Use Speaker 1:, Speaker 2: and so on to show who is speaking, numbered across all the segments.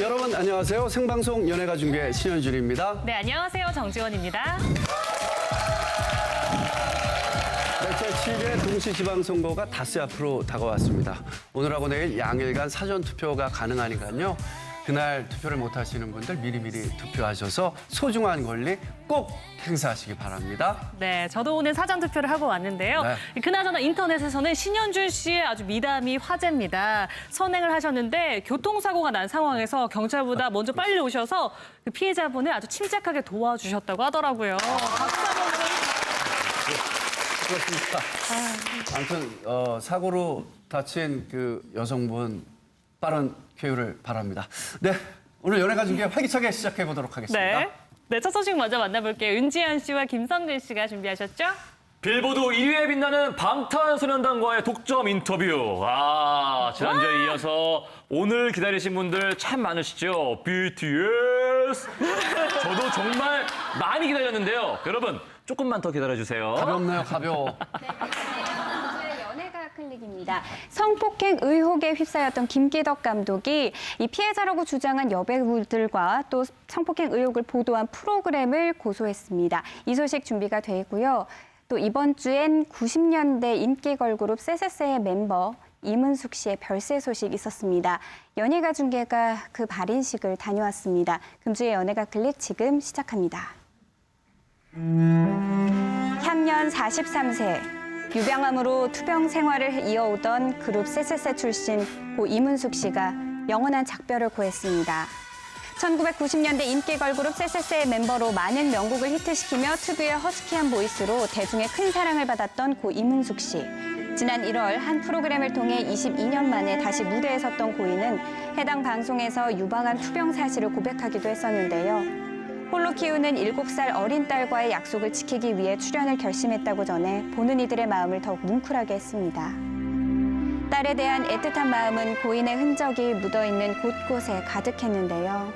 Speaker 1: 여러분 안녕하세요. 생방송 연예가 중계 신현준입니다.
Speaker 2: 네, 안녕하세요. 정지원입니다.
Speaker 1: 제7회 동시지방선거가 닷새 앞으로 다가왔습니다. 오늘하고 내일 양일간 사전투표가 가능하니까요. 그날 투표를 못하시는 분들 미리미리 투표하셔서 소중한 권리 꼭 행사하시기 바랍니다.
Speaker 2: 네, 저도 오늘 사전투표를 하고 왔는데요.
Speaker 1: 네.
Speaker 2: 그나저나 인터넷에서는 신현준 씨의 아주 미담이 화제입니다. 선행을 하셨는데 교통사고가 난 상황에서 경찰보다 먼저 빨리 오셔서 그 피해자분을 아주 침착하게 도와주셨다고 하더라고요. 박수 한번
Speaker 1: 그렇습니다. 아무튼 사고로 다친 그 여성분 빠른 쾌유를 바랍니다. 네, 오늘 연예가 중계 활기차게 시작해 보도록 하겠습니다.
Speaker 2: 네, 첫 소식 먼저 만나볼게요. 은지연 씨와 김성근 씨가 준비하셨죠?
Speaker 3: 빌보드 1위에 빛나는 방탄소년단과의 독점 인터뷰. 지난주에 이어서 오늘 기다리신 분들 참 많으시죠? BTS. 저도 정말 많이 기다렸는데요. 여러분, 조금만 더 기다려주세요.
Speaker 1: 가볍네요, 가벼워.
Speaker 4: 연예가 클릭입니다. 성폭행 의혹에 휩싸였던 김기덕 감독이 이 피해자라고 주장한 여배우들과 또 성폭행 의혹을 보도한 프로그램을 고소했습니다. 이 소식 준비가 돼 있고요. 또 이번 주엔 90년대 인기 걸그룹 쎄쎄쎄의 멤버 이문숙 씨의 별세 소식 있었습니다. 연예가 중계가 그 발인식을 다녀왔습니다. 금주의 연예가 클릭 지금 시작합니다. 향년 43세. 유병암으로 투병 생활을 이어오던 그룹 쎄쎄쎄 출신 고 이문숙 씨가 영원한 작별을 고했습니다. 1990년대 인기 걸그룹 쎄쎄쎄의 멤버로 많은 명곡을 히트시키며 특유의 허스키한 보이스로 대중의 큰 사랑을 받았던 고 이문숙 씨. 지난 1월 한 프로그램을 통해 22년 만에 다시 무대에 섰던 고인은 해당 방송에서 유방암 투병 사실을 고백하기도 했었는데요. 홀로 키우는 7살 어린 딸과의 약속을 지키기 위해 출연을 결심했다고 전해 보는 이들의 마음을 더욱 뭉클하게 했습니다. 딸에 대한 애틋한 마음은 고인의 흔적이 묻어있는 곳곳에 가득했는데요.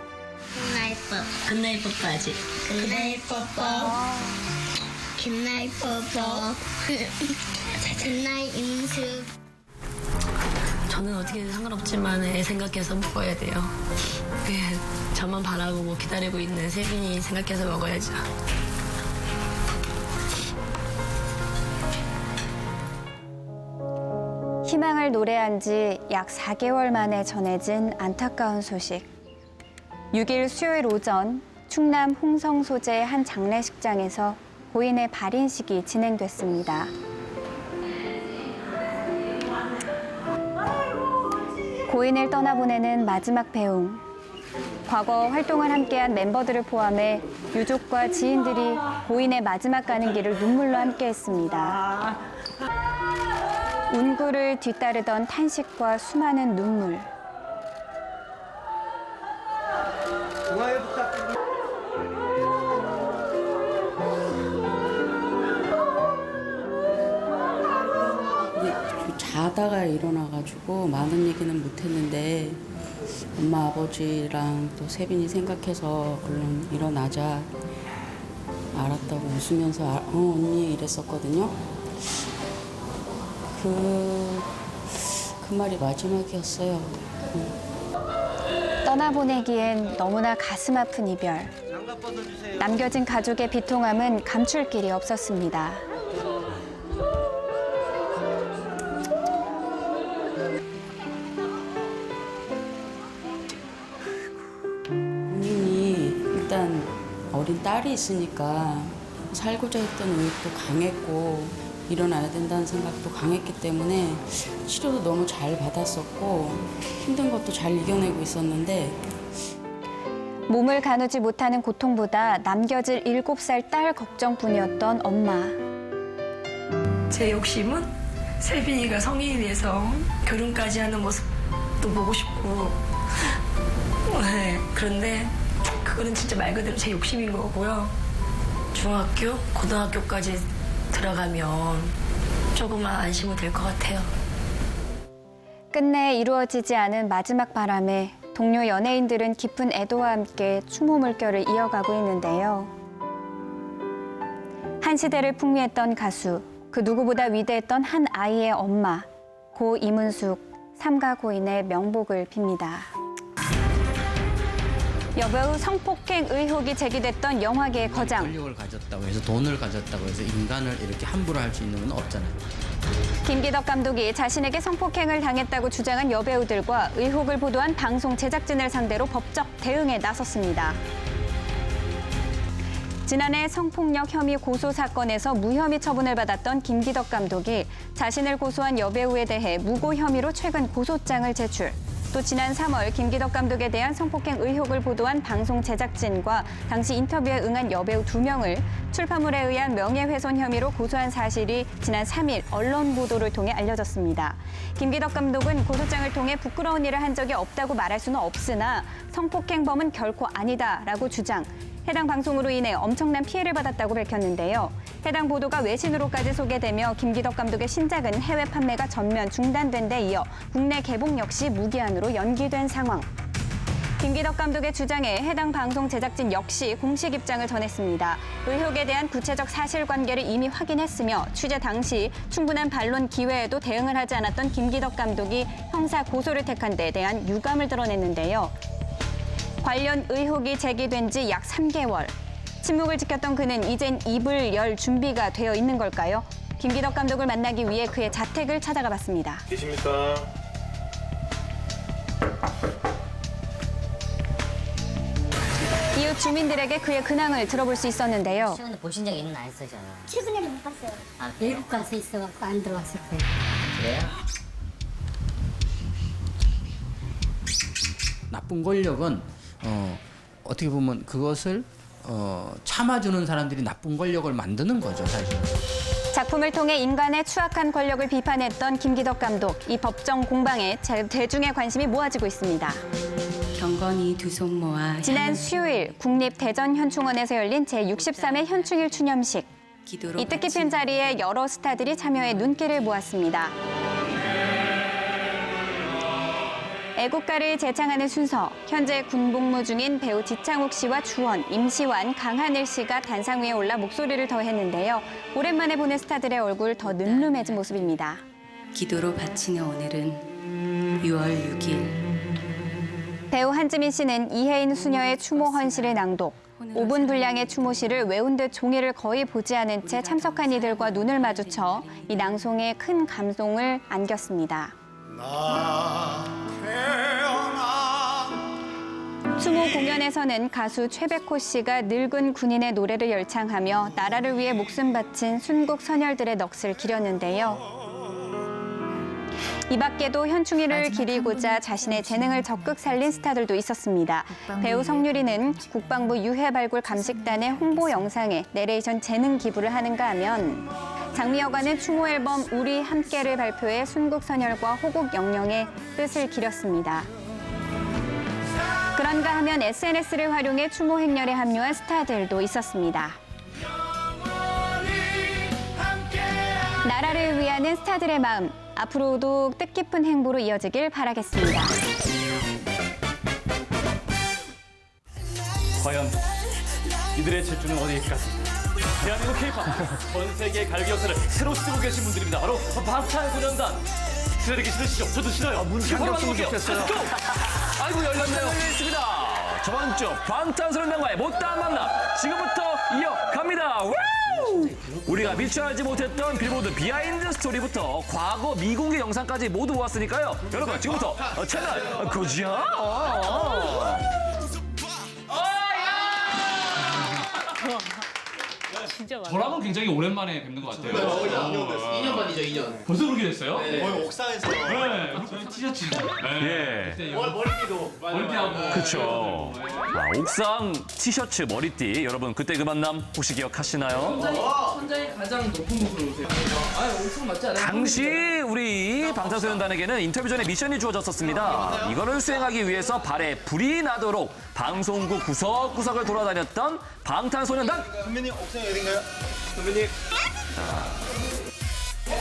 Speaker 5: 굿나잇 뽀뽀하지. 굿나잇 뽀뽀. 굿나잇 뽀뽀. 굿나잇 임숙.
Speaker 6: 저는 어떻게든 상관없지만 애 생각해서 먹어야 돼요. 저만 바라보고 기다리고 있는 세빈이 생각해서 먹어야죠.
Speaker 4: 희망을 노래한 지 약 4개월 만에 전해진 안타까운 소식. 6일 수요일 오전 충남 홍성 소재의 한 장례식장에서 고인의 발인식이 진행됐습니다. 고인을 떠나보내는 마지막 배웅. 과거 활동을 함께한 멤버들을 포함해 유족과 지인들이 고인의 마지막 가는 길을 눈물로 함께했습니다. 운구를 뒤따르던 탄식과 수많은 눈물.
Speaker 7: 자다가 일어나가지고 많은 얘기는 못했는데 엄마 아버지랑 또 세빈이 생각해서 얼른 일어나자 알았다고 웃으면서 언니 이랬었거든요. 그 말이 마지막이었어요.
Speaker 4: 떠나보내기엔 너무나 가슴 아픈 이별. 남겨진 가족의 비통함은 감출 길이 없었습니다.
Speaker 7: 본인이 일단 어린 딸이 있으니까 살고자 했던 의욕도 강했고 일어나야 된다는 생각도 강했기 때문에 치료도 너무 잘 받았었고 힘든 것도 잘 이겨내고 있었는데
Speaker 4: 몸을 가누지 못하는 고통보다 남겨질 7살 딸 걱정뿐이었던 엄마.
Speaker 6: 제 욕심은 세빈이가 성인이 돼서 결혼까지 하는 모습도 보고 싶고 그런데 그거는 진짜 말 그대로 제 욕심인 거고요. 중학교, 고등학교까지 들어가면 조금만 안심은 될 것 같아요.
Speaker 4: 끝내 이루어지지 않은 마지막 바람에 동료 연예인들은 깊은 애도와 함께 추모 물결을 이어가고 있는데요. 한 시대를 풍미했던 가수, 그 누구보다 위대했던 한 아이의 엄마, 고 이문숙, 삼가 고인의 명복을 빕니다. 여배우 성폭행 의혹이 제기됐던 영화계의 거장.
Speaker 8: 권력을 가졌다고 해서 돈을 가졌다고 해서 인간을 이렇게 함부로 할 수 있는 건 없잖아요.
Speaker 4: 김기덕 감독이 자신에게 성폭행을 당했다고 주장한 여배우들과 의혹을 보도한 방송 제작진을 상대로 법적 대응에 나섰습니다. 지난해 성폭력 혐의 고소 사건에서 무혐의 처분을 받았던 김기덕 감독이 자신을 고소한 여배우에 대해 무고 혐의로 최근 고소장을 제출. 또 지난 3월 김기덕 감독에 대한 성폭행 의혹을 보도한 방송 제작진과 당시 인터뷰에 응한 여배우 2명을 출판물에 의한 명예훼손 혐의로 고소한 사실이 지난 3일 언론 보도를 통해 알려졌습니다. 김기덕 감독은 고소장을 통해 부끄러운 일을 한 적이 없다고 말할 수는 없으나 성폭행범은 결코 아니다라고 주장. 해당 방송으로 인해 엄청난 피해를 받았다고 밝혔는데요. 해당 보도가 외신으로까지 소개되며 김기덕 감독의 신작은 해외 판매가 전면 중단된 데 이어 국내 개봉 역시 무기한으로 연기된 상황. 김기덕 감독의 주장에 해당 방송 제작진 역시 공식 입장을 전했습니다. 의혹에 대한 구체적 사실관계를 이미 확인했으며 취재 당시 충분한 반론 기회에도 대응을 하지 않았던 김기덕 감독이 형사 고소를 택한 데에 대한 유감을 드러냈는데요. 관련 의혹이 제기된 지 약 3개월. 침묵을 지켰던 그는 이젠 입을 열 준비가 되어 있는 걸까요? 김기덕 감독을 만나기 위해 그의 자택을 찾아가 봤습니다.
Speaker 9: 계십니까?
Speaker 4: 이웃 주민들에게 그의 근황을 들어볼 수 있었는데요.
Speaker 10: 최근에 보신 적이 있는 안 했어요.
Speaker 5: 최근에는 못 봤어요.
Speaker 10: 아, 외국 가서 있어갖고 안 들어왔을 거예요. 그래요?
Speaker 8: 나쁜 권력은 어떻게 보면 그것을 참아주는 사람들이 나쁜 권력을 만드는 거죠, 사실.
Speaker 4: 작품을 통해 인간의 추악한 권력을 비판했던 김기덕 감독. 이 법정 공방에 대중의 관심이 모아지고 있습니다.
Speaker 7: 경건이 두 손 모아
Speaker 4: 지난 수요일 국립대전현충원에서 열린 제63회 현충일 추념식. 이 뜻깊은 자리에 여러 스타들이 참여해 눈길을 모았습니다. 애국가를 재창하는 순서. 현재 군복무 중인 배우 지창욱 씨와 주원, 임시완, 강하늘 씨가 단상 위에 올라 목소리를 더했는데요. 오랜만에 보는 스타들의 얼굴 더 늠름해진 모습입니다.
Speaker 7: 기도로 바치는 오늘은 6월 6일.
Speaker 4: 배우 한지민 씨는 이혜인 수녀의 추모 헌시를 낭독. 5분 분량의 추모시를 외운 듯 종이를 거의 보지 않은 채 참석한 이들과 눈을 마주쳐 이 낭송에 큰 감동을 안겼습니다. 추모 공연에서는 가수 최백호 씨가 늙은 군인의 노래를 열창하며 나라를 위해 목숨 바친 순국 선열들의 넋을 기렸는데요. 이 밖에도 현충일을 기리고자 자신의 재능을 적극 살린 스타들도 있었습니다. 배우 성유리는 국방부 유해발굴 감식단의 홍보 영상에 내레이션 재능 기부를 하는가 하면 장미여관은 추모 앨범 우리 함께를 발표해 순국 선열과 호국 영령의 뜻을 기렸습니다. 그런가 하면 SNS를 활용해 추모 행렬에 합류한 스타들도 있었습니다. 나라를 위하는 스타들의 마음, 앞으로도 뜻깊은 행보로 이어지길 바라겠습니다.
Speaker 3: 과연 이들의 질주는 어디까지? 대한민국 K-POP 전 세계의 갈기 역사를 새로 쓰고 계신 분들입니다. 바로 방탄소년단. 들어드기 싫으시죠? 저도 싫어요.
Speaker 1: 문 잠겼으면 좋겠어요.
Speaker 3: 아이고 열렸네요. 있습니다. 저번 주 방탄소년단과의 못다한 만남 지금부터 이어갑니다. 와우! 우리가 미처 알지 못했던 빌보드 비하인드 스토리부터 과거 미공개 영상까지 모두 모았으니까요. 여러분 지금부터 채널 고정!
Speaker 2: 진짜 많아.
Speaker 11: 저랑은 굉장히 오랜만에 뵙는 것 같아요.
Speaker 9: 2년 됐어. 2년 만이죠, 2년.
Speaker 11: 벌써 그렇게 됐어요? 네.
Speaker 9: 거의 옥상에서.
Speaker 11: 네. 저희 티셔츠.
Speaker 3: 예.
Speaker 11: 그때
Speaker 9: 머리띠도.
Speaker 11: 머리띠하고.
Speaker 3: 그쵸. 자, 옥상 티셔츠 머리띠 여러분 그때 그 만남 혹시 기억하시나요?
Speaker 11: 천장이 가장 높은 곳으로 오세요. 아, 옥상 맞지 않아요?
Speaker 3: 당시 우리 방탄소년단에게는 인터뷰 전에 미션이 주어졌었습니다. 이거를 수행하기 위해서 발에 불이 나도록 방송국 구석구석을 돌아다녔던 방탄소년단.
Speaker 9: 선배님, 옥상이 어딘가요? 선배님.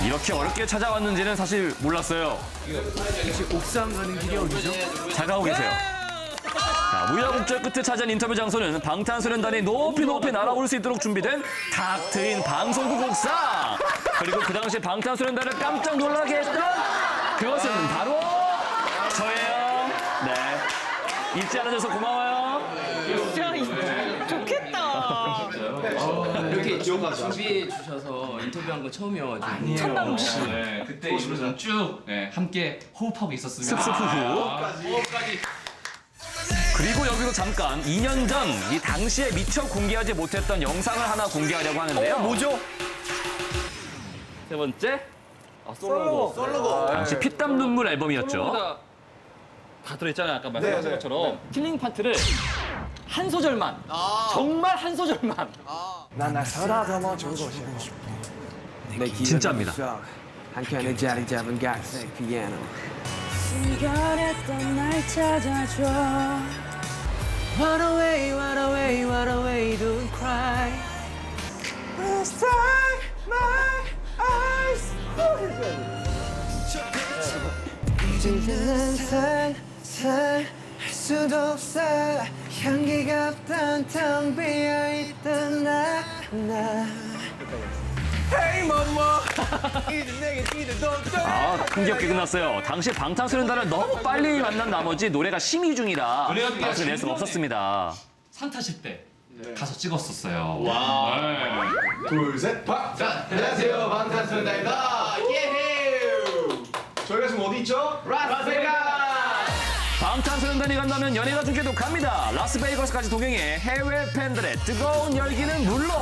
Speaker 3: 이렇게 어렵게 찾아왔는지는 사실 몰랐어요.
Speaker 1: 옥상 가는 길이 어디죠?
Speaker 3: 잘 가고 계세요. 자, 우여곡절 끝에 찾은 인터뷰 장소는 방탄소년단이 높이 날아올 수 있도록 준비된 탁 트인 방송국 옥상. 그리고 그 당시 방탄소년단을 깜짝 놀라게 했던 그것은 바로 저예요. 네. 잊지 않아줘서 고마워요.
Speaker 9: 기억하죠.
Speaker 11: 준비해 주셔서 인터뷰한 건 처음이어가지고.
Speaker 2: 첫날 혹시.
Speaker 3: 네, 그때 이후로는 쭉 함께 호흡하고 있었습니다.
Speaker 11: 습습 후후.
Speaker 3: 호흡까지. 그리고 여기서 잠깐 2년 전 이 당시에 미처 공개하지 못했던 영상을 하나 공개하려고 하는데요.
Speaker 1: 뭐죠?
Speaker 3: 세 번째 솔로곡. 당시 피땀 눈물 앨범이었죠. 다 들어있잖아요. 아까 말씀하신 것처럼 킬링 파트를 한 소절만, 정말 한 소절만.
Speaker 11: 난나서라도 멈춰 보고 싶어.
Speaker 3: 진짜입니다.
Speaker 11: 한켠에 자리 잡은 각색 피아노.
Speaker 6: 숨겨냈던 날 찾아줘.
Speaker 11: What away, what away, what away, don't cry. Start my eyes. 이제는 살살 할 수도 없어. 향기가 없던 텅 비어있던 나. Hey mama, 이제 내게 이제 don't do.
Speaker 3: 흥겹게 끝났어요. 당시 방탄소년단을 너무 빨리 만난 나머지 노래가 심의 중이라 맛을 낼 수가 없었습니다. 산 타실 때 가서 찍었었어요.
Speaker 9: 둘, 셋, 박! 자, 안녕하세요. 방탄소년단입니다. 예헤! 저희가 지금 어디 있죠? 라스베가스!
Speaker 3: 방탄소년단이 간다면 연예가 중계도 갑니다. 라스베이거스까지 동행해 해외 팬들의 뜨거운 열기는 물론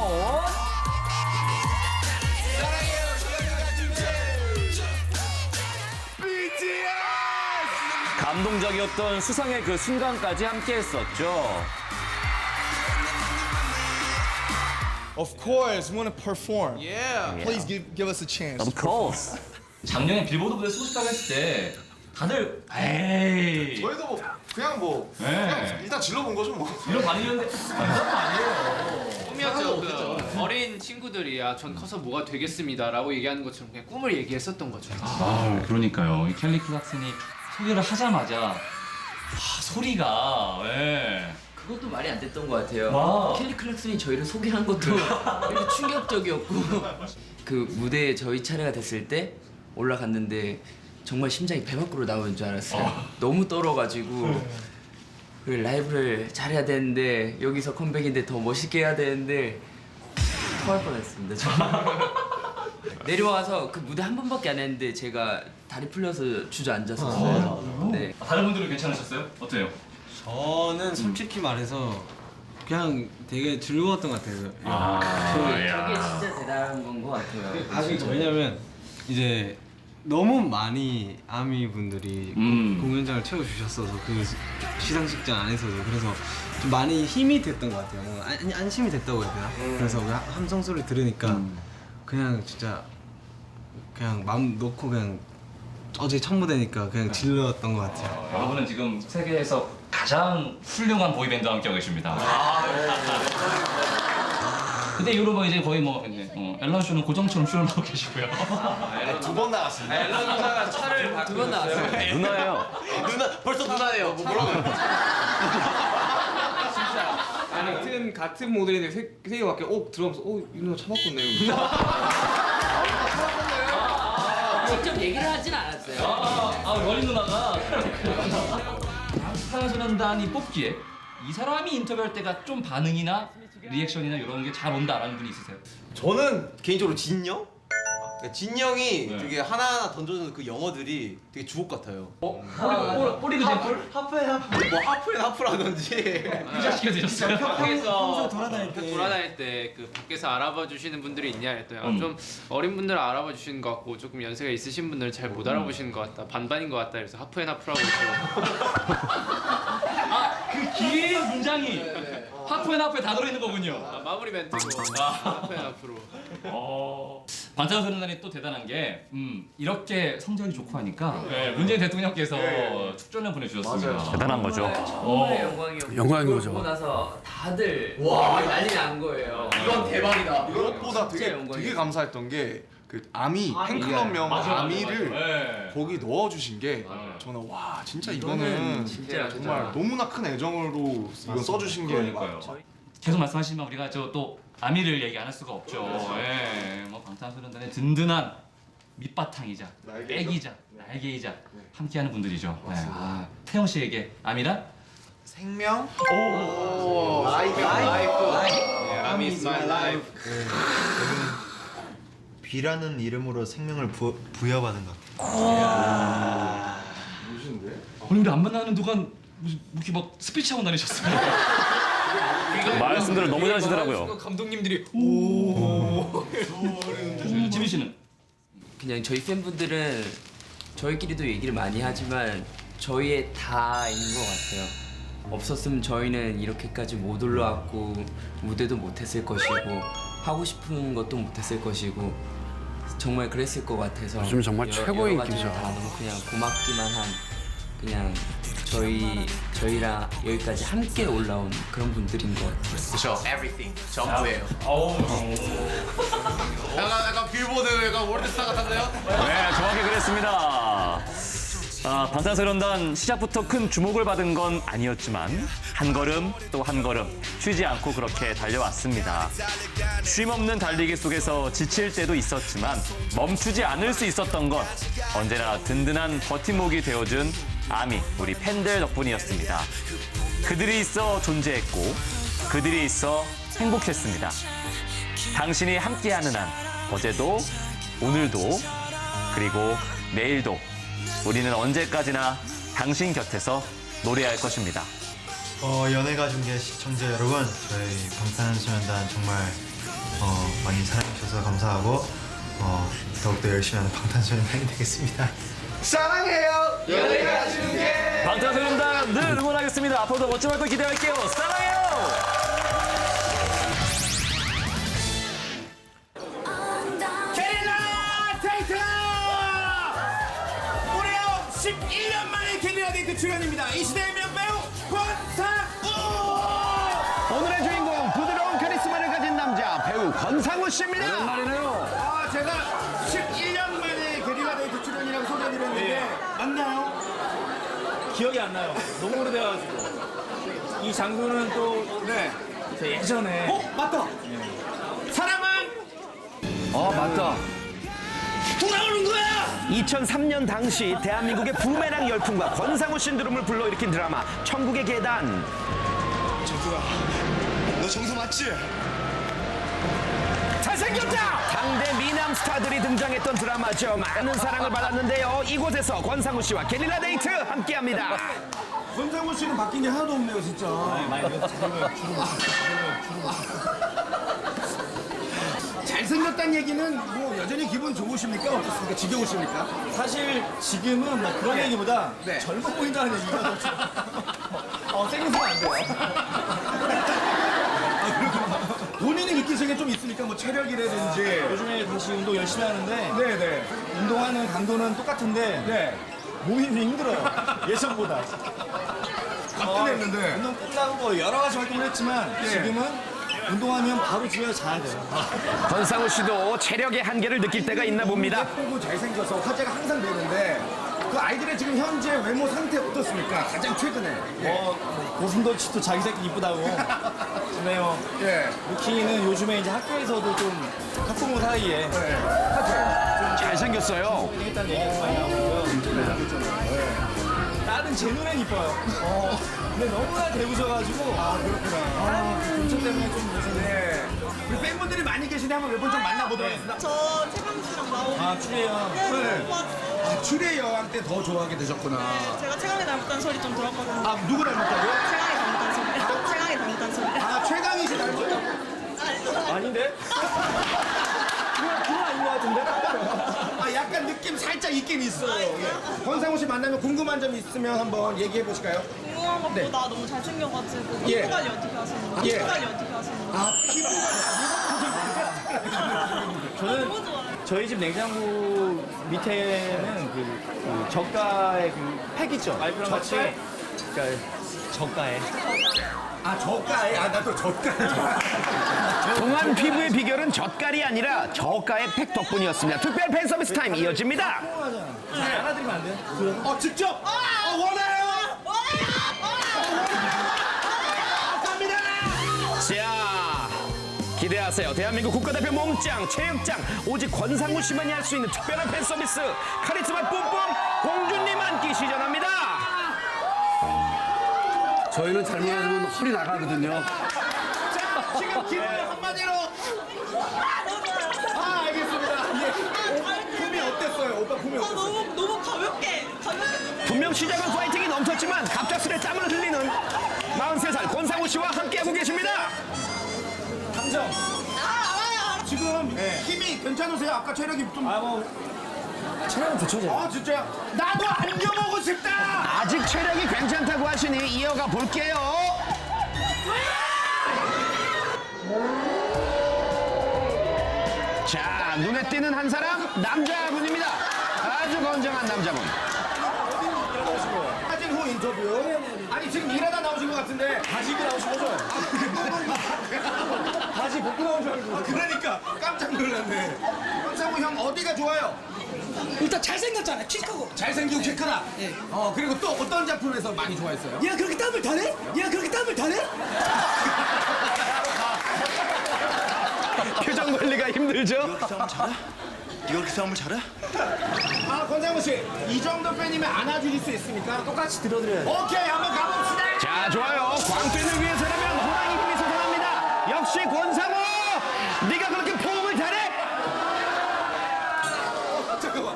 Speaker 3: 감동적이었던 수상의 그 순간까지 함께했었죠.
Speaker 9: Of course, we want to perform. Yeah. Please give us a chance.
Speaker 3: Of course. 작년에 빌보드 무대 쓰고 싶다고 했을 때 다들 에이
Speaker 9: 저희도 뭐 그냥
Speaker 3: 네.
Speaker 9: 일단 질러본 거죠 뭐.
Speaker 3: 이런 반응이었는데 장난 아니에요.
Speaker 12: 꿈이었죠. 그 어린 친구들이 전 커서 뭐가 되겠습니다라고 얘기하는 것처럼 그냥 꿈을 얘기했었던 거죠.
Speaker 3: 그러니까요. 이 켈리 클락슨이 소개를 하자마자 소리가
Speaker 11: 그것도 말이 안 됐던 것 같아요.
Speaker 3: 와.
Speaker 11: 켈리 클락슨이 저희를 소개한 것도 되게 충격적이었고 그 무대에 저희 차례가 됐을 때 올라갔는데 정말 심장이 배 밖으로 나오는 줄 알았어요. 너무 떨어가지고 그리고 라이브를 잘해야 되는데 여기서 컴백인데 더 멋있게 해야 되는데 토할 뻔했습니다. 정말. 내려와서 그 무대 한 번밖에 안 했는데 제가 다리 풀려서 주저앉았었어요. 네.
Speaker 3: 다른 분들은 괜찮으셨어요? 어때요?
Speaker 13: 저는 솔직히 말해서 그냥 되게 즐거웠던 것 같아요.
Speaker 11: 저게 진짜 대단한 건 것 같아요.
Speaker 13: 왜냐면 이제 너무 많이 아미 분들이 공연장을 채워주셨어서 그 시상식장 안에서도 그래서 좀 많이 힘이 됐던 것 같아요. 뭔가 안심이 됐다고 해야 되나? 그래서 그 함성 소리 들으니까 그냥 진짜 그냥 마음 놓고 그냥 어제 첫 무대니까 그냥 질렀던 것 같아요.
Speaker 3: 여러분은 지금 세계에서 가장 훌륭한 보이밴드와 함께하고 계십니다. 근데 이러고 이제 거의 뭐 앨런 쇼는 고정처럼 쇼를 하고 계시고요.
Speaker 9: 두 번 나갔습니다.
Speaker 12: 앨런 누나가 차를
Speaker 11: 두 번 나왔어요.
Speaker 3: 누나예요.
Speaker 9: 누나 벌써 누나네요. 뭐라고요?
Speaker 11: 같은 모델인데 세 개밖에 들어가면서 이 누나 차 바꿨네. 직접 얘기를 하진 않았어요.
Speaker 3: 원희 누나가 방탄소년단이 뽑기에 이 사람이 인터뷰할 때가 좀 반응이나 리액션이나 이런 게 잘 온다라는 분이 있으세요?
Speaker 14: 저는 개인적으로 진영? 진영이
Speaker 3: 네.
Speaker 14: 되게 하나하나 던져주는 그 영어들이 되게 주옥 같아요.
Speaker 3: 꼬리그 잼플?
Speaker 14: 뭐 하프라든지.
Speaker 3: 부자시켜 드셨어요?
Speaker 12: 밖에서 돌아다닐 때 그 밖에서 알아봐 주시는 분들이 있냐 했더니 좀 어린 분들은 알아봐 주시는 것 같고 조금 연세가 있으신 분들은 잘 못 알아보시는 것 같다. 반반인 것 같다. 그래서 하프라고 있어요.
Speaker 3: 그 긴 문장이 하프에 다 들어있는 거군요.
Speaker 12: 마무리 멘트로 하프로.
Speaker 3: 방탄소년단이 또 대단한 게 이렇게 성적이 좋고 하니까 문재인 대통령께서 축전을 보내주셨습니다. 대단한 거죠.
Speaker 11: 정말 영광이었고
Speaker 1: 영광인
Speaker 11: 그걸
Speaker 1: 거죠.
Speaker 11: 보고 나서 다들 난리 난 거예요.
Speaker 14: 이건 대박이다.
Speaker 9: 무엇보다
Speaker 11: 진짜
Speaker 9: 되게
Speaker 11: 영광이에요.
Speaker 9: 감사했던 게 그 아미 팬클럽명 아미를 거기 넣어주신 게 저는 와 진짜 이거는
Speaker 11: 진짜
Speaker 9: 정말 너무나 큰 애정으로 이거 써주신 게
Speaker 3: 계속 말씀하시지만 우리가 또 아미를 얘기 안 할 수가 없죠. 뭐 방탄소년단의 든든한 밑바탕이자 애기자 날개이자 함께하는 분들이죠. 태영 씨에게 아미란?
Speaker 9: 생명?
Speaker 12: 아미 is my life.
Speaker 15: 비라는 이름으로 생명을 부여받은 것 같아요.
Speaker 3: 오늘 우리 안 만나는 동안 이렇게 막 스피치 하고 다니셨어요. 말씀들을 너무 잘하시더라고요.
Speaker 12: 감독님들이
Speaker 3: 지민 씨는?
Speaker 11: 그냥 저희 팬분들은 저희끼리도 얘기를 많이 하지만 저희의 다인 것 같아요. 없었으면 저희는 이렇게까지 못 올라왔고 무대도 못했을 것이고 하고 싶은 것도 못했을 것이고 정말 그랬을 것 같아서
Speaker 1: 요즘 정말 최고의
Speaker 11: 여러 가지로
Speaker 1: 인기죠.
Speaker 11: 다 너무 그냥 고맙기만 한 그냥 저희랑 여기까지 함께 올라온 그런 분들인 것 같아요.
Speaker 14: 그렇죠. Everything. 전부예요. 약간 빌보드 약간 월드스타 같았나요?
Speaker 3: 네, 정확히 그랬습니다. 방탄소년단 시작부터 큰 주목을 받은 건 아니었지만 한 걸음 또 한 걸음 쉬지 않고 그렇게 달려왔습니다. 쉼없는 달리기 속에서 지칠 때도 있었지만 멈추지 않을 수 있었던 건 언제나 든든한 버팀목이 되어준 아미, 우리 팬들 덕분이었습니다. 그들이 있어 존재했고 그들이 있어 행복했습니다. 당신이 함께하는 한 어제도 오늘도 그리고 내일도 우리는 언제까지나 당신 곁에서 노래할 것입니다.
Speaker 15: 연예가 중계 시청자 여러분, 저희 방탄소년단 정말 많이 사랑해주셔서 감사하고 더욱더 열심히 하는 방탄소년단이 되겠습니다.
Speaker 14: 사랑해요. 연예가 중계.
Speaker 3: 방탄소년단 늘 응원하겠습니다. 앞으로도 멋진 활동 기대할게요. 사랑해요.
Speaker 14: 게릴라 데이트! 무려 11년 만에 게릴라 데이트 출연입니다. 이 시대의 명배우 권상우!
Speaker 1: 오늘의 주인공 부드러운 카리스마를 가진 남자 배우 권상우 씨입니다.
Speaker 14: 오랜만이네요. 제가 11년 만에 게릴라 데이트 출연이라고 소개해드렸는데 맞나요?
Speaker 16: 기억이 안 나요. 너무 오래돼가지고. 이 장소는 또 저 예전에
Speaker 14: 맞다. 사람은
Speaker 1: 맞다.
Speaker 14: 돌아오는 거야.
Speaker 17: 2003년 당시 대한민국의 부메랑 열풍과 권상우 신드롬을 불러일으킨 드라마 천국의 계단.
Speaker 14: 정수야, 너 정수 맞지?
Speaker 17: 잘생겼다! 당대 미남 스타들이 등장했던 드라마죠. 많은 사랑을 받았는데요. 이곳에서 권상우 씨와 게릴라 데이트 함께합니다.
Speaker 14: 권상우 씨는 바뀐 게 하나도 없네요, 진짜.
Speaker 16: 많이
Speaker 14: 잘생겼다는 얘기는 뭐 여전히 기분 좋으십니까? 어떻습니까? 지겨우십니까?
Speaker 16: 사실 지금은 뭐 그런 얘기보다 젊어 보인다는 얘기가 더 생각하면 안 돼요.
Speaker 14: 본인이 느끼시는 게 좀 있습니까? 뭐 체력이라든지.
Speaker 16: 요즘에 다시 운동 열심히 하는데
Speaker 14: 네네.
Speaker 16: 운동하는 강도는 똑같은데 몸이 좀 힘들어요. 예전보다.
Speaker 14: 가뜩했는데.
Speaker 16: 운동 끝나고 뭐 여러 가지 활동을 했지만 지금은 운동하면 바로 집에 가서 자야 돼요.
Speaker 17: 권상우 씨도 체력의 한계를 느낄 때가 있나 봅니다.
Speaker 14: 예쁘고 잘생겨서 화제가 항상 되는데 그 아이들의 지금 현재 외모 상태 어떻습니까? 가장 최근에.
Speaker 16: 고슴도치도 자기 새끼 이쁘다고. 그래요. 루키는 요즘에 이제 학교에서도 좀 학부모 사이에
Speaker 17: 잘생겼어요.
Speaker 16: 일단 얘기가 많이 나오고요. 나는 제 눈엔 이뻐요. 근데 너무나 대부셔가지고.
Speaker 14: 그렇구나.
Speaker 16: 금초 때문에 좀 무서워.
Speaker 14: 우리 팬분들이 많이 계시네 한번 몇 번 좀 만나보도록 하겠습니다.
Speaker 5: 저 태강 씨랑 나오고.
Speaker 16: 추리해요.
Speaker 14: 출의 여왕 때 더 좋아하게 되셨구나.
Speaker 5: 제가 최강이 닮았다는 소리 좀 들었거든요.
Speaker 14: 누구 닮았다고요?
Speaker 5: 최강이 닮았다는 소리. 최강이 닮았다는 소리.
Speaker 14: 최강이 씨 닮았죠?
Speaker 16: 아닌데? 그건 아닌 것 같은데?
Speaker 14: 약간 느낌 살짝 있긴 있어요. 권상우 씨 만나면 궁금한 점 있으면 한번 얘기해 보실까요?
Speaker 5: 궁금한 것보다 너무 잘생겨가지고
Speaker 14: 예.
Speaker 5: 피부 관리 어떻게 하시는 거예요?
Speaker 14: 예.
Speaker 5: 피부 관리 어떻게 하시는 거예요?
Speaker 16: 저는 저희 집 냉장고 밑에는 그 저가의 그 팩 있죠? 와이프랑 같이. 그러니까 저가에.
Speaker 14: 저가에? 나 또 저가에.
Speaker 17: 동안 피부의 비결은 젓갈이 아니라 저가의 팩 덕분이었습니다. 특별 팬 서비스 타임 이어집니다.
Speaker 16: 알아들으면 안 돼요?
Speaker 14: 직접? 원해요!
Speaker 17: 자, 기대하세요. 대한민국 국가대표 몸짱, 체육장, 오직 권상우 씨만이 할 수 있는 특별한 팬 서비스. 카리스마 뿜뿜 공주님 안기 시전합니다.
Speaker 1: 저희는 잘못하면 허리 나가거든요.
Speaker 14: 자, 지금 기분을 한마디로. 알겠습니다. 예. 폼이 어땠어요? 오빠 폼이 어땠어요?
Speaker 5: 너무 가볍게.
Speaker 17: 분명 시작은 파이팅이 넘쳤지만 갑작스레 땀을 흘리는 43살 권상우 씨와 함께하고 계십니다.
Speaker 14: 감정. 지금 힘이 괜찮으세요? 아까 체력이 좀.
Speaker 16: 체력은 좋죠, 제가.
Speaker 14: 아 진짜 나도 안겨보고 싶다.
Speaker 17: 아직 체력이 괜찮다고 하시니 이어가 볼게요. 자, 눈에 띄는 한 사람 남자분입니다. 아주 건장한 남자분.
Speaker 14: 사진 후 인터뷰. 아니 지금 일하다 나오신 것 같은데.
Speaker 16: 바지 입고 나오신 거죠? 바지 벗고 나온 줄 알고.
Speaker 14: 그러니까 깜짝 놀랐네. 권상우 형 어디가 좋아요?
Speaker 18: 일단 잘생겼잖아. 키 크고.
Speaker 14: 잘생기고 키 크다.
Speaker 18: 예.
Speaker 14: 그리고 또 어떤 작품에서 많이 좋아했어요?
Speaker 18: 얘가 그렇게 땀을 다 내? 얘가 그렇게 땀을 다 내?
Speaker 17: 표정 관리가 힘들죠?
Speaker 14: 이거 그렇게 싸움을 잘해? 권상우 씨, 이 정도 팬이면 안아주실 수 있습니까?
Speaker 16: 똑같이 들어드려야 돼.
Speaker 14: 오케이, 한번 가봅시다.
Speaker 17: 자, 좋아요. 광팬을 위해서라면 호랑이 힘이 솟아납니다. 역시 권상우! 네가 그렇게 포옹을 잘해?
Speaker 14: 잠깐만.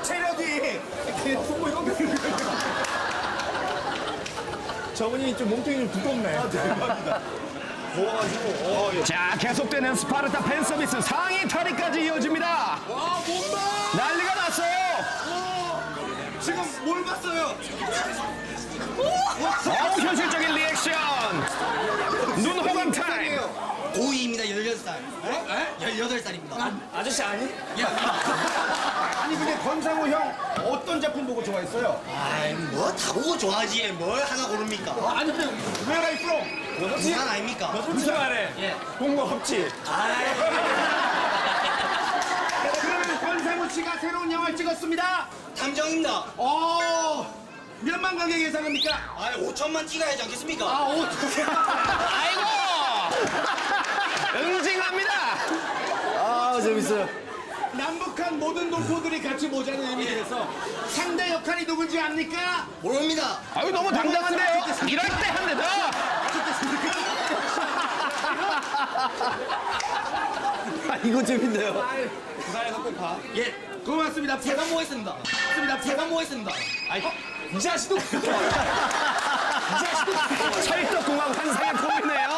Speaker 14: 체력이 손목 이런 게.
Speaker 16: 저분이 좀 몸통이 좀 두껍네.
Speaker 14: 대박이다. 더워가지고.
Speaker 17: 자, 계속되는 스파르타 팬 서비스 상의 탈의까지 이어집니다.
Speaker 14: 와, 몸봐!
Speaker 17: 난리가 났어요.
Speaker 14: 지금 뭘 봤어요?
Speaker 17: 현실적인 리액션. 눈 호강 타임.
Speaker 18: 고2입니다. 18살. 18살입니다.
Speaker 16: 아저씨 아니?
Speaker 14: 아니 근데 권상우 형 어떤 작품 보고 좋아했어요?
Speaker 18: 아이, 뭐 다 보고 좋아하지. 뭘 하나 고릅니까?
Speaker 14: 아니 근데 Where are you from?
Speaker 18: 부산 아닙니까?
Speaker 16: 무슨 말해?
Speaker 18: 예.
Speaker 16: 공무 없지.
Speaker 14: 그러면 권상우 씨가 새로운 영화를 찍었습니다.
Speaker 18: 탐정입니다.
Speaker 14: 몇만 관객 예상합니까?
Speaker 18: 5천만 찍어야지 않겠습니까?
Speaker 14: 5천.
Speaker 17: 아이고! 응징합니다.
Speaker 16: 재밌어요.
Speaker 14: 남북한 모든 동포들이 같이 보자는 의미에서 상대 역할이 누군지 압니까?
Speaker 18: 모릅니다.
Speaker 17: 아유, 너무 당당한데요? 이럴 때 한 대 더!
Speaker 16: 이거 재밌네요.
Speaker 14: 부산에서 꼭 봐.
Speaker 18: 예.
Speaker 14: 고맙습니다.
Speaker 18: 제가 뭐 했습니다. 제가 뭐 했습니다.
Speaker 16: 이 자식도.
Speaker 17: 찰떡궁합 환상의 콤비네요.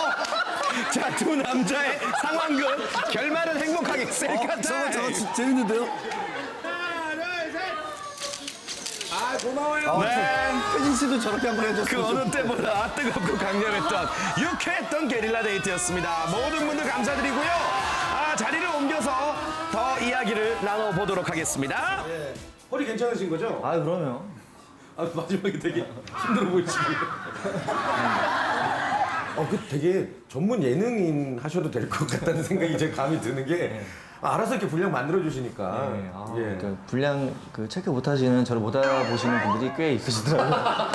Speaker 17: 자, 두 남자의 상황극 결말은 행복하게 셀카 타임.
Speaker 16: 저거 재밌는데요?
Speaker 14: 하나, 둘, 셋. 고마워요.
Speaker 17: 네.
Speaker 16: 혜진 씨도 저렇게 한번 해줬어요.
Speaker 17: 그 어느 때보다 뜨겁고 강렬했던 유쾌했던 게릴라 데이트였습니다. 모든 분들 감사드리고요. 자리를 옮겨서 더 이야기를 나눠보도록 하겠습니다.
Speaker 14: 허리 괜찮으신 거죠?
Speaker 16: 그럼요.
Speaker 14: 마지막에 되게 힘들어 보이시네요.
Speaker 19: 그 되게 전문 예능인 하셔도 될 것 같다는 생각이 제 감이 드는 게 알아서 이렇게 분량 만들어 주시니까.
Speaker 13: 그러니까 분량 체크 못 하시는 저를 못 알아보시는 분들이 꽤 있으시더라고요.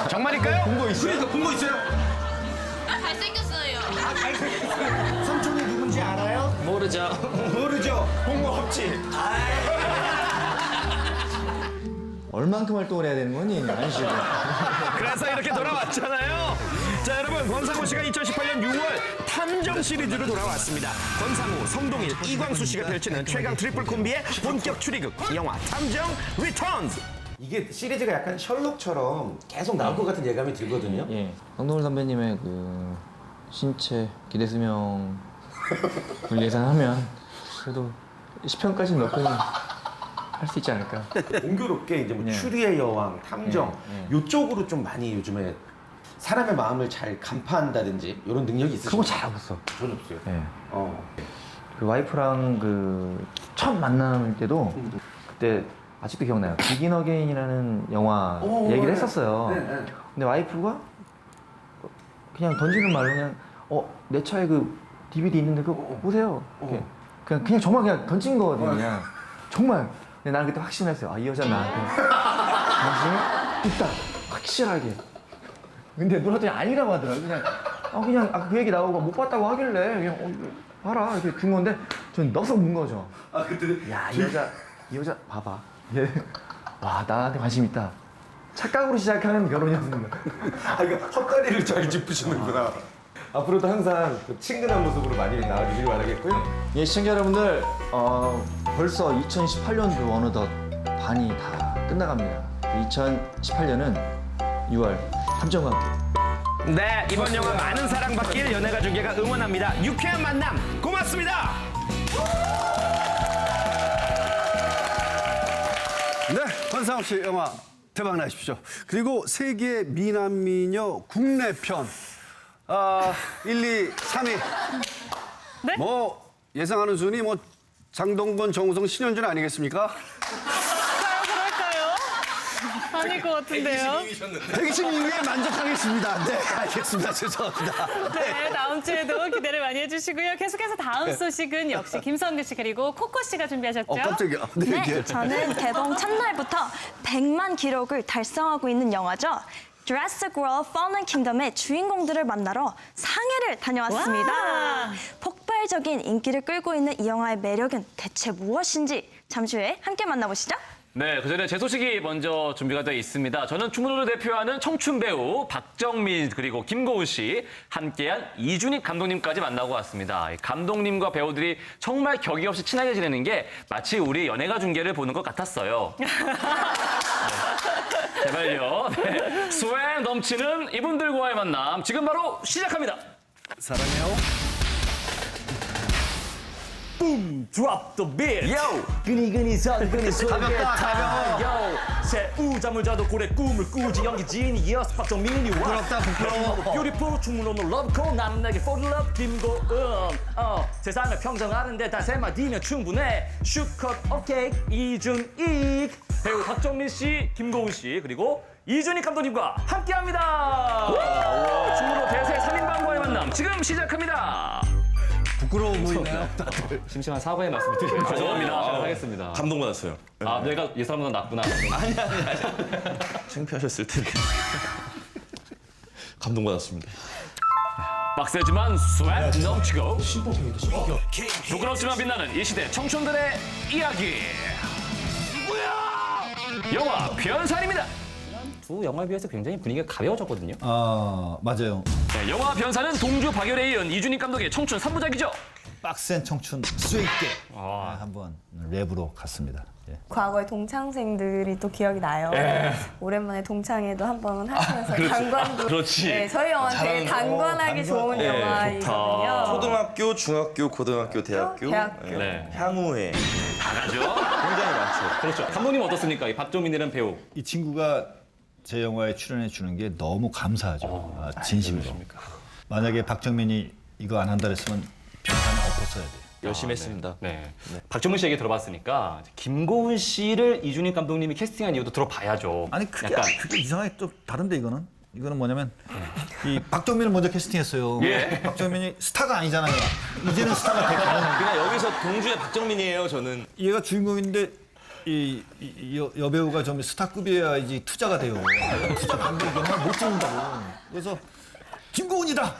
Speaker 17: 정말일까요?
Speaker 14: 본 거 있어요? 그러니까 본 거 있어요?
Speaker 5: 잘생겼어요.
Speaker 14: 잘생겼어요. 삼촌이 누군지 알아요?
Speaker 11: 모르죠.
Speaker 14: 모르죠. 본 거 없지.
Speaker 13: 얼만큼 활동을 해야 되는 거니? 아니시죠?
Speaker 17: 그래서 이렇게 돌아왔잖아요. 자, 여러분, 권상우 씨가 2018년 6월 탐정 시리즈로 돌아왔습니다. 권상우, 성동일, 이광수 씨가 펼치는 최강 트리플 콤비의 본격 추리극 영화 탐정 리턴즈.
Speaker 19: 이게 시리즈가 약간 셜록처럼 계속 나올 것 같은 예감이 들거든요.
Speaker 13: 성동일 선배님의 그 신체 기대 수명을 예상하면 그래도 10편까지는 넣고 할 수 있지 않을까.
Speaker 19: 공교롭게 이제 뭐 추리의 여왕, 탐정 요쪽으로 좀 많이 요즘에 사람의 마음을 잘 간파한다든지 이런 능력이 있으시죠?
Speaker 13: 그런 거 잘하고 있어.
Speaker 19: 전혀 없어요.
Speaker 13: 그 와이프랑 그 첫 만남 때도 그때 아직도 기억나요. 비긴 어게인이라는 영화 얘기를 했었어요. 근데 와이프가 그냥 던지는 말로 그냥 내 차에 그 DVD 있는데 그거 보세요. 이렇게. 그냥 정말 그냥 던진 거거든요. 그냥. 정말. 근데 나는 그때 확신했어요. 이 여자는 나한테 관심이 있다. 확실하게. 근데 누나들이 아니라고 하더라고요. 그냥 아까 그 얘기 나오고 못 봤다고 하길래 그냥 봐라 이렇게 준 건데 전 넉석 문 거죠.
Speaker 14: 그때
Speaker 13: 야, 이 여자 봐봐. 얘 와, 나한테 관심 있다.
Speaker 19: 착각으로 시작하는 결혼이었습니다. 그러니까 헛다리를 잘 짚으시는구나. 앞으로도 항상 그 친근한 모습으로 많이 나와주시기 바라겠고요.
Speaker 16: 예, 시청자 여러분들, 벌써 2018년도 어느덧 반이 다 끝나갑니다. 2018년은 6월 함정과 함께.
Speaker 17: 네, 이번 영화 많은 사랑받길 연예가 중계가 응원합니다. 유쾌한 만남 고맙습니다.
Speaker 1: 네, 권상우 씨 영화 대박 나십시오. 그리고 세계 미남 미녀 국내 편 1, 2, 3위.
Speaker 2: 네?
Speaker 1: 뭐 예상하는 순위 뭐 장동건, 정우성, 신현준 아니겠습니까?
Speaker 2: 그럴까요? 아닐 것 같은데요.
Speaker 1: 122위에 만족하겠습니다. 네, 알겠습니다. 죄송합니다.
Speaker 2: 네, 다음 주에도 기대를 많이 해주시고요. 계속해서 다음 소식은 역시 김선규 씨 그리고 코코 씨가 준비하셨죠?
Speaker 1: 깜짝이야.
Speaker 4: 네, 저는 개봉 첫날부터 100만 기록을 달성하고 있는 영화죠. Jurassic World Fallen Kingdom의 주인공들을 만나러 상해를 다녀왔습니다.
Speaker 2: 와.
Speaker 4: 폭발적인 인기를 끌고 있는 이 영화의 매력은 대체 무엇인지 잠시 후에 함께 만나보시죠.
Speaker 3: 네, 그전에 제 소식이 먼저 준비가 되어 있습니다. 저는 충무로를 대표하는 청춘 배우 박정민 그리고 김고은 씨 함께한 이준익 감독님까지 만나고 왔습니다. 감독님과 배우들이 정말 격이 없이 친하게 지내는 게 마치 우리 연예가 중계를 보는 것 같았어요. 네. 제발요. 네. 스웩 넘치는 이분들과의 만남 지금 바로 시작합니다.
Speaker 1: 사랑해요.
Speaker 16: 붐, drop the beat.
Speaker 3: Yo.
Speaker 16: 근이 선근이 속에
Speaker 1: 가볍다, 가벼워.
Speaker 16: 새우 잠을 자도 고래 꿈을 꾸지 연기 지니어스 박정민이 와.
Speaker 1: 부끄럽다, 부끄러워.
Speaker 16: 뷰티풀 충무로 너 러브콜 나는 내게 for love 김고은. 세상을 평정하는데 단 세 마디면 충분해. 슈컷 오케이 이준익 배우 박정민 씨, 김고은 씨 그리고 이준익 감독님과 함께합니다.
Speaker 3: 충무로 대세 3인방과의 만남 지금 시작합니다.
Speaker 1: 부끄러워 보이네요, 다들.
Speaker 3: 심심한 사과의 말씀을 드리겠습니다. 죄송합니다. 제가 하겠습니다.
Speaker 20: 감동받았어요.
Speaker 3: 아, 내가 예상보다 낫구나.
Speaker 20: 아니. 창피하셨을 텐데. 감동받았습니다.
Speaker 3: 빡세지만 스웩 넘치고 부끄럽지만 빛나는 이 시대 청춘들의 이야기. 영화 변산입니다.
Speaker 21: 두 영화에 비해서 굉장히 분위기가 가벼워졌거든요.
Speaker 16: 맞아요.
Speaker 3: 네, 영화 변산은 동주 박열에 이은 이준익 감독의 청춘 3부작이죠.
Speaker 16: 빡센 청춘 수익 있게 한번 랩으로 갔습니다. 예.
Speaker 22: 과거의 동창생들이 또 기억이 나요. 오랜만에 동창회도 한번 하시면서
Speaker 20: 그렇지.
Speaker 22: 단관도.
Speaker 20: 그렇지.
Speaker 22: 네, 저희 영화 되게 단관하기 좋은 영화이거든요.
Speaker 20: 초등학교, 중학교, 고등학교, 대학교,
Speaker 22: 대학교.
Speaker 3: 네.
Speaker 20: 향후에
Speaker 3: 다 가죠.
Speaker 20: 굉장히 많죠.
Speaker 3: 그렇죠. 감독님 어떻습니까? 이 박정민이라는 배우.
Speaker 16: 이 친구가 제 영화에 출연해 주는 게 너무 감사하죠. 진심으로. 만약에 박정민이 이거 안 한다 그랬으면 변산을 엎었어야 돼요.
Speaker 20: 열심히 했습니다.
Speaker 3: 네. 박정민 씨 얘기 들어봤으니까 김고은 씨를 이준익 감독님이 캐스팅한 이유도 들어봐야죠.
Speaker 16: 아니 그게 이상하게 좀 다른데 이거는 뭐냐면 이 박정민을 먼저 캐스팅했어요.
Speaker 20: 예.
Speaker 16: 박정민이 스타가 아니잖아요. 이제는 스타가 돼가는.
Speaker 20: 그냥 여기서 동주의 박정민이에요, 저는.
Speaker 16: 얘가 주인공인데 이 여배우가 좀 스타급이어야지 투자가 돼요. 투자 감독이 정말 못 찍는다고. 그래서 김고은이다.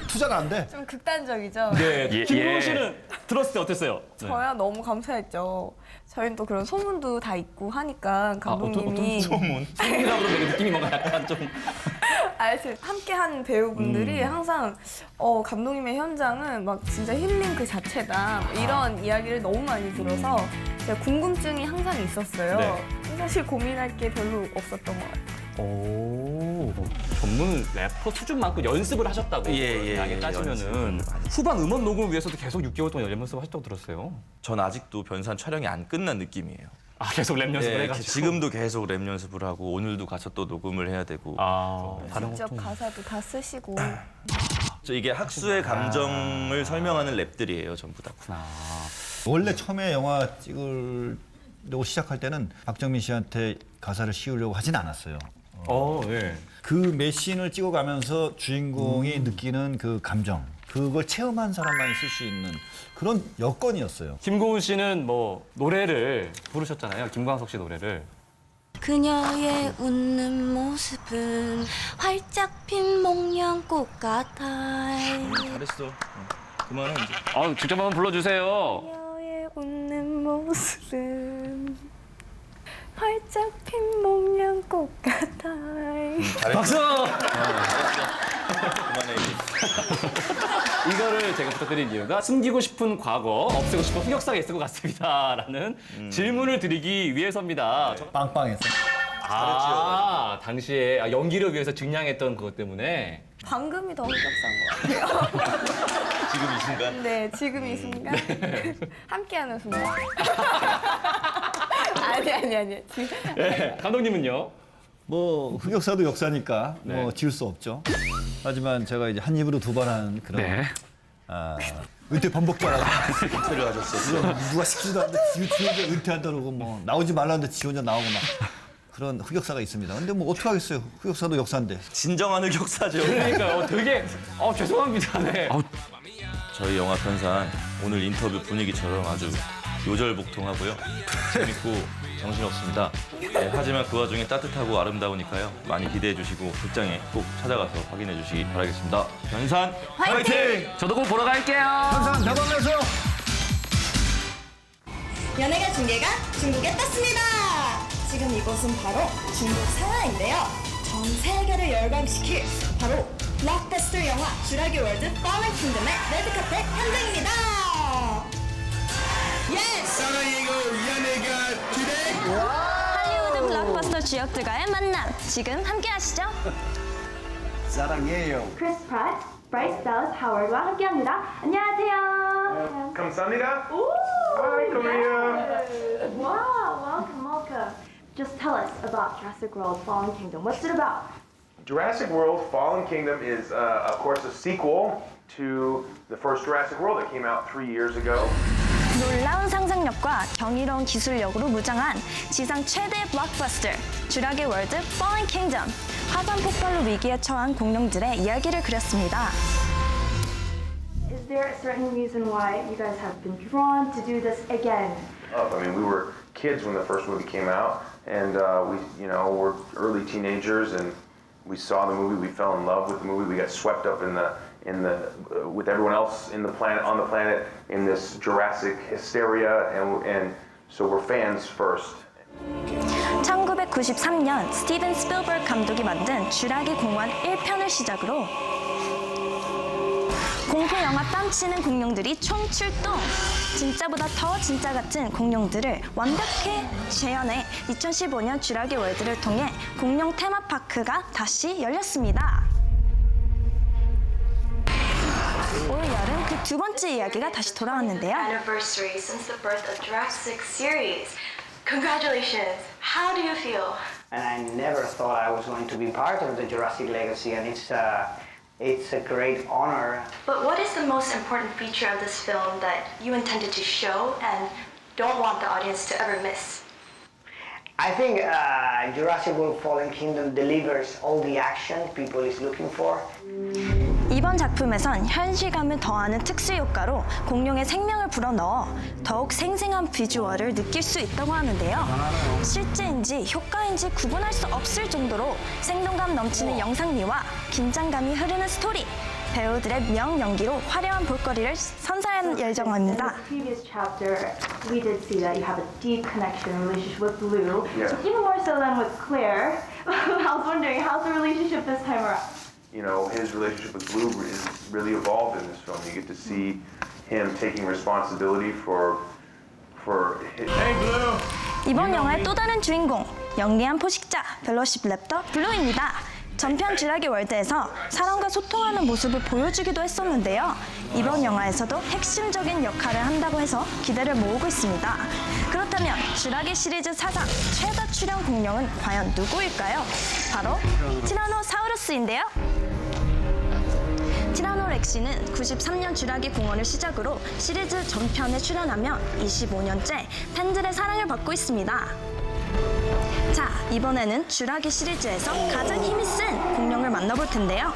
Speaker 16: 투자가 안 돼.
Speaker 22: 좀 극단적이죠?
Speaker 3: 네. 김고은 씨는 들었을 때 어땠어요?
Speaker 22: 저야 너무 감사했죠. 저희는 또 그런 소문도 다 있고 하니까 감독님이.
Speaker 3: 어떤 소문? 소문이라 그러면 되게 느낌이 뭔가 약간 좀.
Speaker 22: 함께한 배우분들이 항상 감독님의 현장은 막 진짜 힐링 그 자체다 이런 이야기를 너무 많이 들어서 제가 궁금증이 항상 있었어요.
Speaker 3: 네.
Speaker 22: 사실 고민할 게 별로 없었던 것 같아요.
Speaker 3: 오, 전문 래퍼 수준만큼 연습을 하셨다고. 이야기 따지면은 후반 음원 녹음을 위해서도 계속 6개월 동안 연습을 하셨다고 들었어요.
Speaker 20: 전 아직도 변산 촬영이 안 끝난 느낌이에요.
Speaker 3: 아, 계속 랩 연습을 해가지고.
Speaker 20: 지금도 계속 랩 연습을 하고 오늘도 가서 또 녹음을 해야 되고.
Speaker 22: 직접 가사도 다 쓰시고.
Speaker 20: 이게 학수의 감정을 설명하는 랩들이에요, 전부 다.
Speaker 16: 원래 처음에 영화 찍으려고 시작할 때는 박정민 씨한테 가사를 씌우려고 하진 않았어요.
Speaker 3: 네.
Speaker 16: 그 몇 씬을 찍어가면서 주인공이 느끼는 그 감정, 그걸 체험한 사람만이 쓸 수 있는 그런 여건이었어요.
Speaker 3: 김고은 씨는 뭐 노래를 부르셨잖아요. 김광석 씨 노래를.
Speaker 23: 그녀의 웃는 모습은 활짝 핀 목련꽃 같아.
Speaker 20: 잘했어. 그만해 이제.
Speaker 3: 직접 한번 불러주세요.
Speaker 22: 그녀의 웃는 모습은 활짝 핀 목련꽃 같아.
Speaker 3: 박수!
Speaker 20: 그만해.
Speaker 16: 이거를 제가 부탁드린 이유가 숨기고 싶은 과거, 없애고 싶은 흑역사가 있을 것 같습니다라는 질문을 드리기 위해서입니다.
Speaker 19: 빵빵해서.
Speaker 16: 당시에 연기를 위해서 증량했던 그것 때문에
Speaker 22: 방금이 더 흑역사인 것 같아요.
Speaker 20: 지금 이 순간?
Speaker 22: 네, 지금 이 순간. 함께하는 순간. 아니.
Speaker 16: 네, 감독님은요?
Speaker 7: 뭐 흑역사도 역사니까 뭐 지울 수 없죠. 하지만 제가 이제 한 입으로 두 번 한 그런 은퇴 반복자라고
Speaker 20: 은퇴를 하셨었어.
Speaker 7: 누가 시키지도 않는데 지 혼자 은퇴한다 그러고 뭐 나오지 말라는데 지 혼자 나오고 막 그런 흑역사가 있습니다. 근데 뭐 어떻게 하겠어요? 흑역사도 역사인데.
Speaker 20: 진정한 흑역사죠.
Speaker 16: 그러니까요. 되게 죄송합니다. 네.
Speaker 20: 저희 영화 편산 오늘 인터뷰 분위기처럼 아주 요절복통하고요. 재밌고 정신없습니다. 네, 하지만 그 와중에 따뜻하고 아름다우니까요. 많이 기대해 주시고 극장에 꼭 찾아가서 확인해 주시기 바라겠습니다. 편산 화이팅!
Speaker 16: 저도 꼭 보러 갈게요.
Speaker 7: 편산 대박나세요.
Speaker 23: 연예가 중계가 중국에 떴습니다. 지금 이곳은 바로 중국 상하이인데요. 전 세계를 열광시킬 바로 블록버스터 영화 쥬라기 월드 fallen 킹덤의 레드카펫 현장입니다. 예스! 할리우드 블록버스터 주역들과의 만남 지금 함께 하시죠.
Speaker 7: 사랑해요.
Speaker 23: 크리스 프랏, 브라이스 달라스 하워드와 함께합니다. 안녕하세요.
Speaker 19: 감사합니다.
Speaker 23: Hi,
Speaker 19: Korea.
Speaker 23: Wow, welcome. Just tell us about Jurassic World Fallen Kingdom. What's it about?
Speaker 19: Jurassic World Fallen Kingdom is, of course, a sequel to the first Jurassic World that came out 3 years ago.
Speaker 23: 놀라운 상상력과 경이로운 기술력으로 무장한 지상 최대의 블록버스터 쥬라기 월드 Fallen Kingdom. 화산 폭발로 위기에 처한 공룡들의 이야기를 그렸습니다.
Speaker 8: Is there a certain reason why you guys have been drawn to do this again?
Speaker 19: I mean, we were kids when the first movie came out, and we, were early teenagers, and we saw the movie. We fell in love with the movie. We got swept up with everyone else on the planet in this Jurassic hysteria, and so we're fans first.
Speaker 23: 1993년 스티븐 스필버그 감독이 만든 쥬라기 공원 1편을 시작으로 공포 영화 땀치는 공룡들이 총출동! 진짜보다 더 진짜 같은 공룡들을 완벽히 재현해 2015년 쥬라기 월드를 통해 공룡 테마파크가 다시 열렸습니다. 올 여름 그 두 번째 이야기가 다시 돌아왔는데요. Anniversary since the birth of Jurassic series. Congratulations. How do you feel?
Speaker 10: And I never thought I was going to be part of the Jurassic legacy, and it's a great honor.
Speaker 23: But what is the most important feature of this film that you intended to show and don't want the audience to ever miss?
Speaker 10: I think Jurassic World Fallen Kingdom delivers all the action people is looking for.
Speaker 23: 이번 작품에선 현실감을 더하는 특수 효과로 공룡의 생명을 불어넣어 더욱 생생한 비주얼을 느낄 수 있다고 하는데요. 실제인지 효과인지 구분할 수 없을 정도로 생동감 넘치는 영상미와 긴장감이 흐르는 스토리, 배우들의 명연기로 화려한 볼거리를 선사할 예정입니다.
Speaker 8: In the previous chapter, we did see that you have a deep connection relationship with Blue, even more so than with Claire. I was wondering, how's the relationship this time around?
Speaker 19: His relationship with Blue is really evolved in this film. You get to see him taking responsibility for his... Hey, Blue!
Speaker 23: 이번 영화의 또 다른 주인공, 영리한 포식자 벨로십 랩터 블루입니다. 전편 쥬라기 월드에서 사람과 소통하는 모습을 보여주기도 했었는데요. 이번 영화에서도 핵심적인 역할을 한다고 해서 기대를 모으고 있습니다. 그렇다면 쥬라기 시리즈 사상 최다 출연 공룡은 과연 누구일까요? 바로 티라노사우루스인데요. 티라노렉시는 93년 쥬라기 공원을 시작으로 시리즈 전편에 출연하며 25년째 팬들의 사랑을 받고 있습니다. 자, 이번에는 쥬라기 시리즈에서 가장 힘이 센 공룡을 만나볼 텐데요.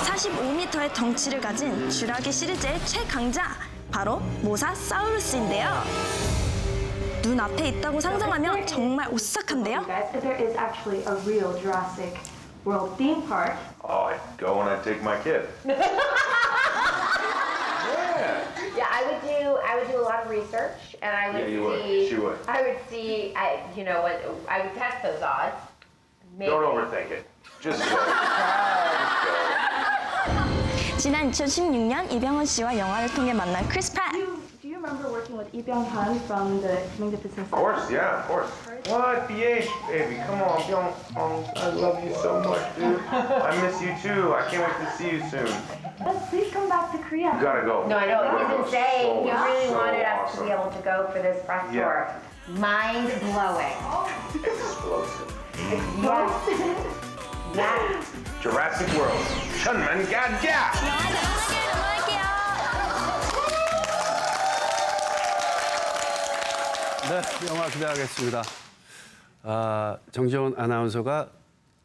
Speaker 23: 45m의 덩치를 가진 쥬라기 시리즈의 최강자, 바로 모사사우루스인데요. 눈앞에 있다고 상상하면 정말 오싹한데요.
Speaker 8: There is actually a real Jurassic World theme park.
Speaker 19: Oh, I'd go and I'd take my kid.
Speaker 8: Yeah, I would do
Speaker 6: I would do a lot of research, and I would
Speaker 19: Yeah, you would.
Speaker 6: see.
Speaker 19: She would.
Speaker 6: I would see. You know, what I would test those odds. Maybe.
Speaker 19: Don't overthink it. Just go. Just go.
Speaker 23: 지난 2016년 이병헌 씨와 영화를 통해 만난 크리스 팻.
Speaker 8: Do you remember working with Lee Byung-hun from the Coming to Business?
Speaker 19: Of course, yeah, of course. What, BH, baby? Come on, Byung. I love you so much, dude. I miss you too. I can't wait to see you soon.
Speaker 8: Please come back to Korea.
Speaker 19: You gotta go.
Speaker 6: No, I know. He's been saying he really
Speaker 19: So
Speaker 6: wanted us to
Speaker 19: awesome.
Speaker 6: be able to go for this press
Speaker 19: Yeah.
Speaker 6: tour. Mind blowing.
Speaker 19: Explosive.
Speaker 6: Yes. Yes.
Speaker 19: Jurassic World. 천만 가자.
Speaker 1: 네, 영화 기대하겠습니다. 정지원 아나운서가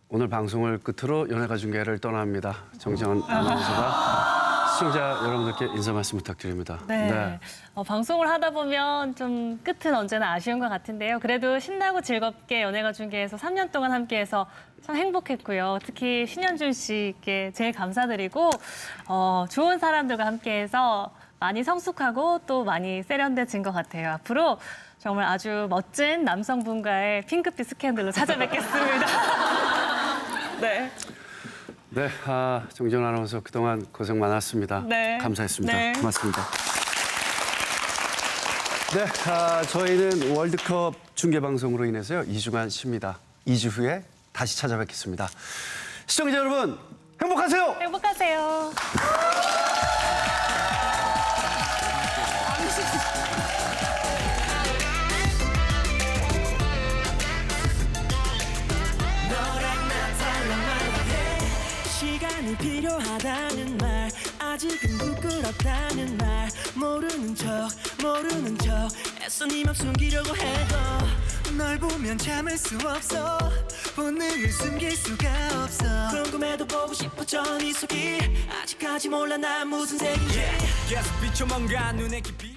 Speaker 1: 오늘 방송을 끝으로 연예가 중계를 떠납니다. 정지원 아나운서가 시청자 여러분들께 인사 말씀 부탁드립니다.
Speaker 2: 네. 방송을 하다 보면 좀 끝은 언제나 아쉬운 것 같은데요. 그래도 신나고 즐겁게 연예가 중계에서 3년 동안 함께해서 참 행복했고요. 특히 신현준 씨께 제일 감사드리고 좋은 사람들과 함께해서 많이 성숙하고 또 많이 세련돼진 것 같아요. 앞으로 정말 아주 멋진 남성분과의 핑크빛 스캔들로 찾아뵙겠습니다. 네.
Speaker 1: 네, 정지원 아나운서 그동안 고생 많았습니다.
Speaker 2: 네.
Speaker 1: 감사했습니다.
Speaker 2: 네.
Speaker 1: 고맙습니다. 네, 저희는 월드컵 중계 방송으로 인해서요 2주간 쉽니다. 2주 후에 다시 찾아뵙겠습니다. 시청자 여러분 행복하세요.
Speaker 2: 행복하세요.
Speaker 9: 시간이 필요하다는 말 아직은 부끄럽다는 말 모르는 척 애써 네 맘 숨기려고 해도 널 보면 참을 수 없어 본능을 숨길 수가 없어 궁금해도 보고 싶어져 네 속이 아직까지 몰라 난 무슨 색인지 계속 비춰 뭔가 눈에 깊이